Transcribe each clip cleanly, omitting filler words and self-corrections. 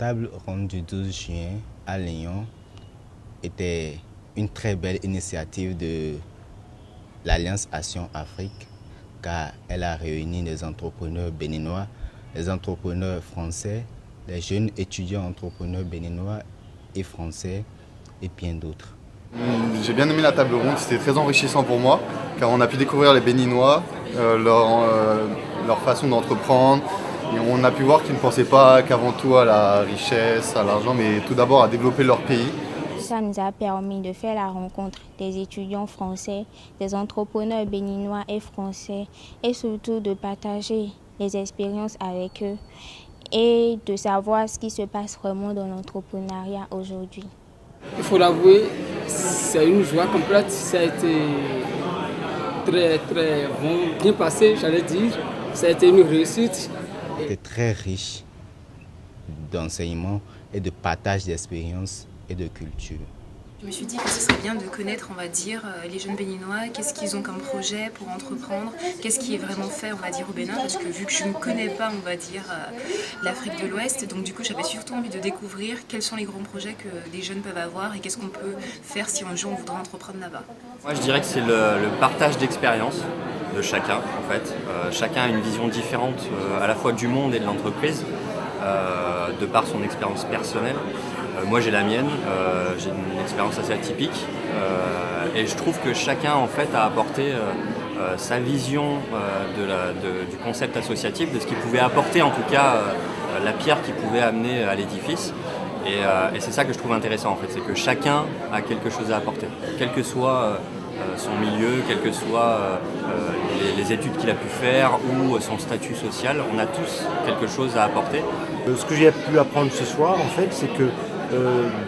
table ronde du 12 juin à Lyon était une très belle initiative de l'Alliance Action Afrique, car elle a réuni des entrepreneurs béninois, des entrepreneurs français, des jeunes étudiants entrepreneurs béninois et français et bien d'autres. J'ai bien aimé la table ronde, c'était très enrichissant pour moi, car on a pu découvrir les Béninois, leur façon d'entreprendre. Et on a pu voir qu'ils ne pensaient pas qu'avant tout à la richesse, à l'argent, mais tout d'abord à développer leur pays. Ça nous a permis de faire la rencontre des étudiants français, des entrepreneurs béninois et français, et surtout de partager les expériences avec eux et de savoir ce qui se passe vraiment dans l'entrepreneuriat aujourd'hui. Il faut l'avouer, c'est une joie complète. Ça a été très bon, bien passé, j'allais dire. Ça a été une réussite. C'était très riche d'enseignements et de partage d'expériences et de culture. Je me suis dit que ce serait bien de connaître, on va dire, les jeunes béninois, qu'est-ce qu'ils ont comme projet pour entreprendre, qu'est-ce qui est vraiment fait, on va dire, au Bénin, parce que vu que je ne connais pas, on va dire, l'Afrique de l'Ouest, donc du coup j'avais surtout envie de découvrir quels sont les grands projets que des jeunes peuvent avoir et qu'est-ce qu'on peut faire si un jour on voudrait entreprendre là-bas. Moi je dirais que c'est le partage d'expérience de chacun, en fait. Chacun a une vision différente à la fois du monde et de l'entreprise, de par son expérience personnelle. Moi j'ai la mienne, j'ai une expérience assez atypique et je trouve que chacun en fait a apporté sa vision du concept associatif, de ce qu'il pouvait apporter en tout cas la pierre qu'il pouvait amener à l'édifice et c'est ça que je trouve intéressant en fait, c'est que chacun a quelque chose à apporter, quel que soit son milieu, quelles que soient les études qu'il a pu faire ou son statut social, on a tous quelque chose à apporter. Ce que j'ai pu apprendre ce soir en fait, c'est que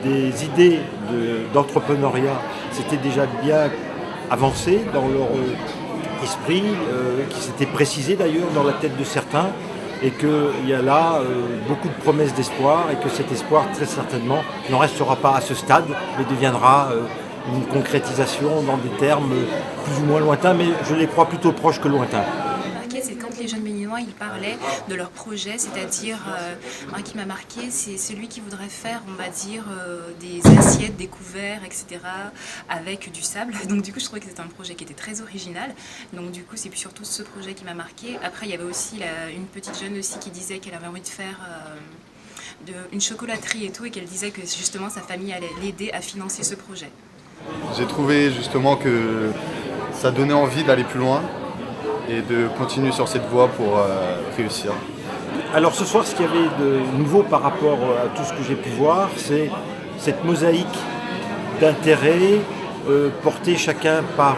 des idées d'entrepreneuriat s'étaient déjà bien avancées dans leur esprit, qui s'étaient précisées d'ailleurs dans la tête de certains, et qu'il y a là beaucoup de promesses d'espoir, et que cet espoir très certainement n'en restera pas à ce stade, mais deviendra une concrétisation dans des termes plus ou moins lointains, mais je les crois plutôt proches que lointains. C'est quand les jeunes béninois ils parlaient de leur projet, c'est-à-dire un qui m'a marqué, c'est celui qui voudrait faire, on va dire, des assiettes, des couverts, etc. avec du sable. Donc du coup, je trouvais que c'était un projet qui était très original. Donc du coup, c'est surtout ce projet qui m'a marqué. Après, il y avait aussi une petite jeune aussi qui disait qu'elle avait envie de faire une chocolaterie et tout, et qu'elle disait que justement sa famille allait l'aider à financer ce projet. J'ai trouvé justement que ça donnait envie d'aller plus loin et de continuer sur cette voie pour réussir. Alors ce soir, ce qu'il y avait de nouveau par rapport à tout ce que j'ai pu voir, c'est cette mosaïque d'intérêts portée chacun par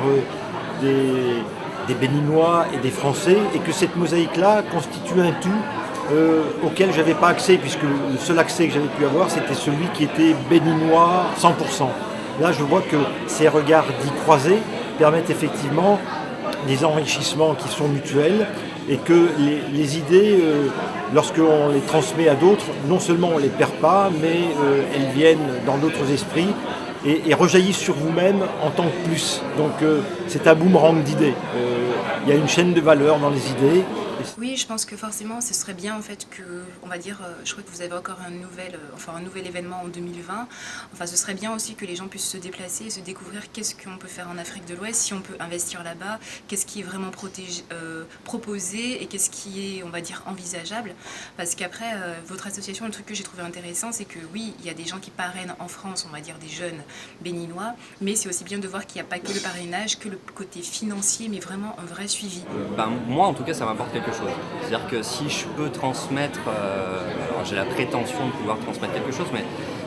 des Béninois et des Français, et que cette mosaïque-là constitue un tout auquel je n'avais pas accès, puisque le seul accès que j'avais pu avoir, c'était celui qui était béninois 100%. Là, je vois que ces regards dits croisés permettent effectivement des enrichissements qui sont mutuels et que les idées, lorsqu'on les transmet à d'autres, non seulement on ne les perd pas, mais elles viennent dans d'autres esprits et rejaillissent sur vous-même en tant que plus. Donc c'est un boomerang d'idées. Il y a une chaîne de valeur dans les idées. Oui, je pense que forcément, ce serait bien en fait que, on va dire, je crois que vous avez encore un nouvel événement en 2020. Enfin, ce serait bien aussi que les gens puissent se déplacer et se découvrir qu'est-ce qu'on peut faire en Afrique de l'Ouest, si on peut investir là-bas, qu'est-ce qui est vraiment proposé et qu'est-ce qui est, on va dire, envisageable. Parce qu'après, votre association, le truc que j'ai trouvé intéressant, c'est que oui, il y a des gens qui parrainent en France, on va dire des jeunes béninois, mais c'est aussi bien de voir qu'il n'y a pas que le parrainage, que le côté financier, mais vraiment un vrai suivi. Moi, en tout cas, ça m'apporte quelque chose. C'est-à-dire que si je peux transmettre, alors j'ai la prétention de pouvoir transmettre quelque chose, mais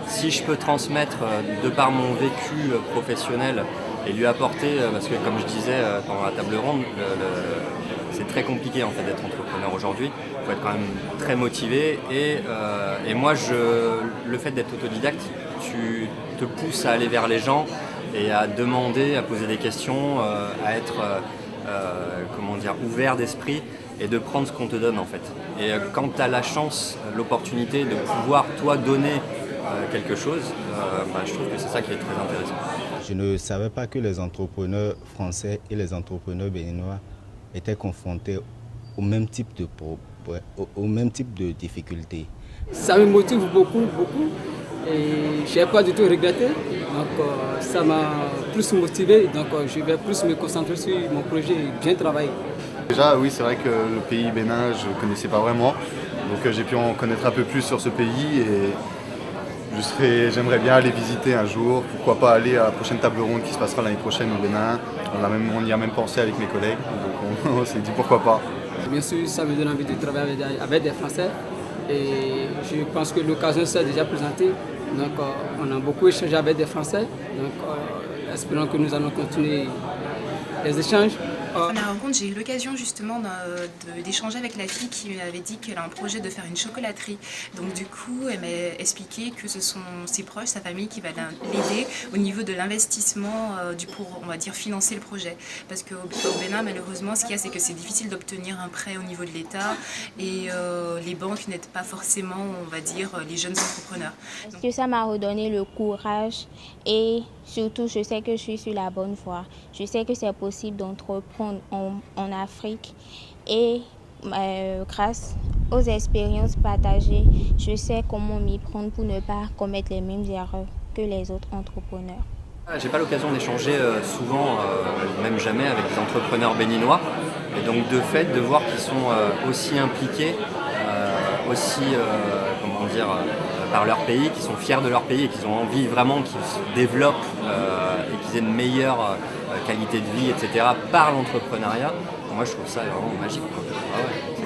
si je peux transmettre de par mon vécu professionnel et lui apporter, parce que comme je disais pendant la table ronde, c'est très compliqué en fait d'être entrepreneur aujourd'hui, il faut être quand même très motivé et moi le fait d'être autodidacte, tu te pousses à aller vers les gens et à demander, à poser des questions, à être ouvert d'esprit et de prendre ce qu'on te donne en fait. Et quand tu as la chance, l'opportunité de pouvoir toi donner quelque chose, je trouve que c'est ça qui est très intéressant. Je ne savais pas que les entrepreneurs français et les entrepreneurs béninois étaient confrontés au même type de difficultés. Ça me motive beaucoup, beaucoup. Et je n'ai pas du tout regretté. Donc ça m'a plus motivé. Donc je vais plus me concentrer sur mon projet et bien travailler. Déjà, oui, c'est vrai que le pays Bénin, je ne connaissais pas vraiment. Donc j'ai pu en connaître un peu plus sur ce pays et j'aimerais bien aller visiter un jour. Pourquoi pas aller à la prochaine table ronde qui se passera l'année prochaine au Bénin. On y a même pensé avec mes collègues. Donc on s'est dit pourquoi pas. Bien sûr, ça me donne envie de travailler avec des Français. Et je pense que l'occasion s'est déjà présentée. Donc on a beaucoup échangé avec des Français. Donc espérons que nous allons continuer les échanges. À la rencontre, j'ai eu l'occasion justement d'échanger avec la fille qui m'avait dit qu'elle a un projet de faire une chocolaterie. Donc du coup, elle m'a expliqué que ce sont ses proches, sa famille qui va l'aider au niveau de l'investissement pour, on va dire, financer le projet. Parce qu'au Bénin, malheureusement, ce qu'il y a, c'est que c'est difficile d'obtenir un prêt au niveau de l'État et les banques n'aident pas forcément, on va dire, les jeunes entrepreneurs. Parce que ça m'a redonné le courage et surtout, je sais que je suis sur la bonne voie. Je sais que c'est possible d'entreprendre en Afrique et grâce aux expériences partagées, je sais comment m'y prendre pour ne pas commettre les mêmes erreurs que les autres entrepreneurs. J'ai pas l'occasion d'échanger souvent, même jamais, avec des entrepreneurs béninois. Et donc de fait, de voir qu'ils sont aussi impliqués, par leur pays, qu'ils sont fiers de leur pays et qu'ils ont envie vraiment qu'ils se développent et qu'ils aient une meilleure qualité de vie, etc. par l'entrepreneuriat. Moi, je trouve ça vraiment magique, quoi. Ah ouais.